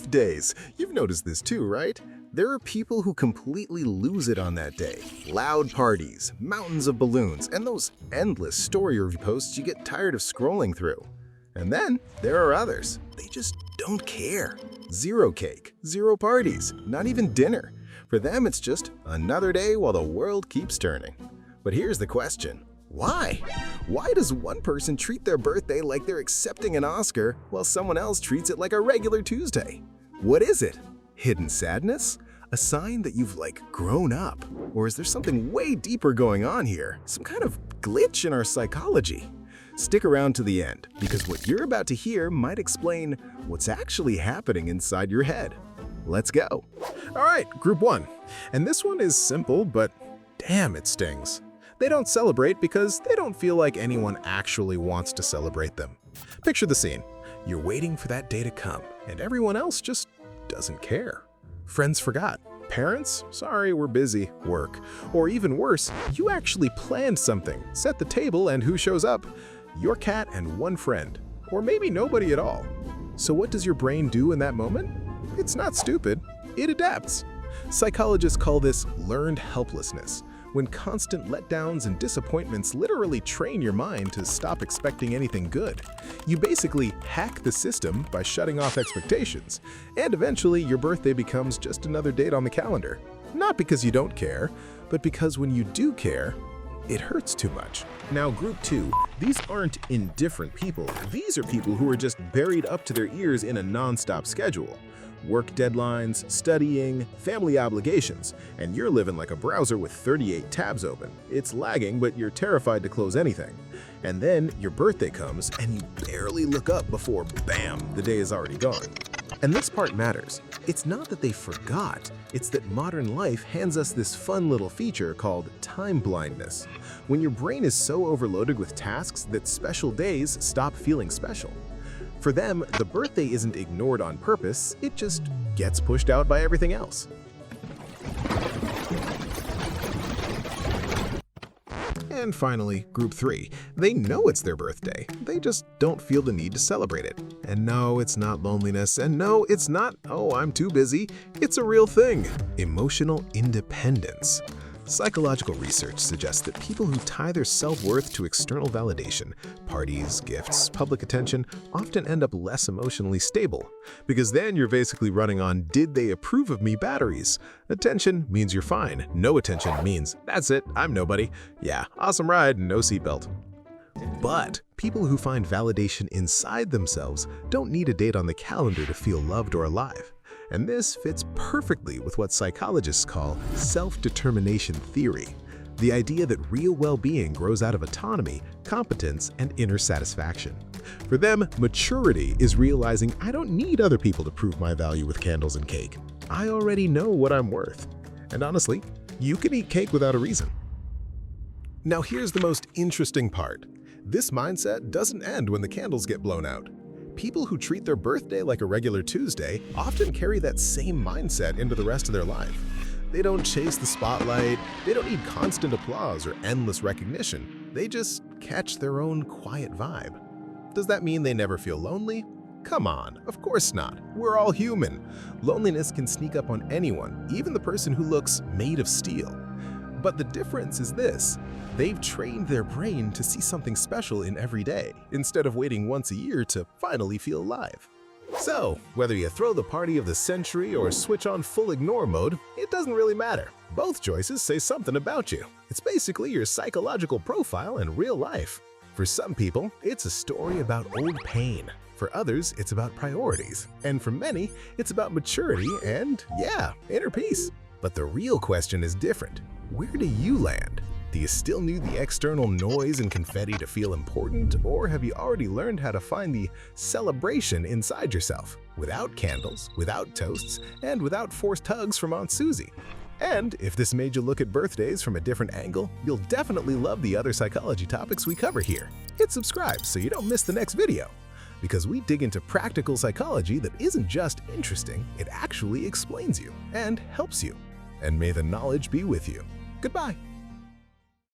Birthdays. You've noticed this too, right? There are people who completely lose it on that day. Loud parties, mountains of balloons, and those endless story review posts you get tired of scrolling through. And then there are others. They just don't care. Zero cake, zero parties, not even dinner. For them, it's just another day while the world keeps turning. But here's the question. Why? Why does one person treat their birthday like they're accepting an Oscar while someone else treats it like a regular Tuesday? What is it? Hidden sadness? A sign that you've grown up? Or is there something way deeper going on here? Some kind of glitch in our psychology? Stick around to the end, because what you're about to hear might explain what's actually happening inside your head. Let's go. All right, group 1. And this one is simple, but damn, it stings. They don't celebrate because they don't feel like anyone actually wants to celebrate them. Picture the scene. You're waiting for that day to come, and everyone else just doesn't care. Friends forgot. Parents? Sorry, we're busy. Work. Or even worse, you actually planned something, set the table, and who shows up? Your cat and one friend. Or maybe nobody at all. So what does your brain do in that moment? It's not stupid. It adapts. Psychologists call this learned helplessness, when constant letdowns and disappointments literally train your mind to stop expecting anything good. You basically hack the system by shutting off expectations, and eventually your birthday becomes just another date on the calendar. Not because you don't care, but because when you do care, it hurts too much. Now, group 2, these aren't indifferent people. These are people who are just buried up to their ears in a non-stop schedule. Work deadlines, studying, family obligations, and you're living like a browser with 38 tabs open. It's lagging, but you're terrified to close anything. And then your birthday comes, and you barely look up before, bam, the day is already gone. And this part matters. It's not that they forgot, it's that modern life hands us this fun little feature called time blindness, when your brain is so overloaded with tasks that special days stop feeling special. For them, the birthday isn't ignored on purpose, it just gets pushed out by everything else. And finally, group 3. They know it's their birthday, they just don't feel the need to celebrate it. And no, it's not loneliness, and no, it's not, oh, I'm too busy. It's a real thing. Emotional independence. Psychological research suggests that people who tie their self-worth to external validation, parties, gifts, public attention, often end up less emotionally stable. Because then you're basically running on "did they approve of me" batteries. Attention means you're fine. No attention means, that's it, I'm nobody. Yeah, awesome ride, no seatbelt. But people who find validation inside themselves don't need a date on the calendar to feel loved or alive. And this fits perfectly with what psychologists call self-determination theory, the idea that real well-being grows out of autonomy, competence, and inner satisfaction. For them, maturity is realizing I don't need other people to prove my value with candles and cake. I already know what I'm worth. And honestly, you can eat cake without a reason. Now here's the most interesting part. This mindset doesn't end when the candles get blown out. People who treat their birthday like a regular Tuesday often carry that same mindset into the rest of their life. They don't chase the spotlight, they don't need constant applause or endless recognition. They just catch their own quiet vibe. Does that mean they never feel lonely? Come on, of course not. We're all human. Loneliness can sneak up on anyone, even the person who looks made of steel. But the difference is this. They've trained their brain to see something special in every day, instead of waiting once a year to finally feel alive. So, whether you throw the party of the century or switch on full ignore mode, it doesn't really matter. Both choices say something about you. It's basically your psychological profile in real life. For some people, it's a story about old pain. For others, it's about priorities. And for many, it's about maturity and, yeah, inner peace. But the real question is different. Where do you land? Do you still need the external noise and confetti to feel important, or have you already learned how to find the celebration inside yourself, without candles, without toasts, and without forced hugs from Aunt Susie? And if this made you look at birthdays from a different angle, you'll definitely love the other psychology topics we cover here. Hit subscribe so you don't miss the next video, because we dig into practical psychology that isn't just interesting, it actually explains you and helps you. And may the knowledge be with you. Goodbye.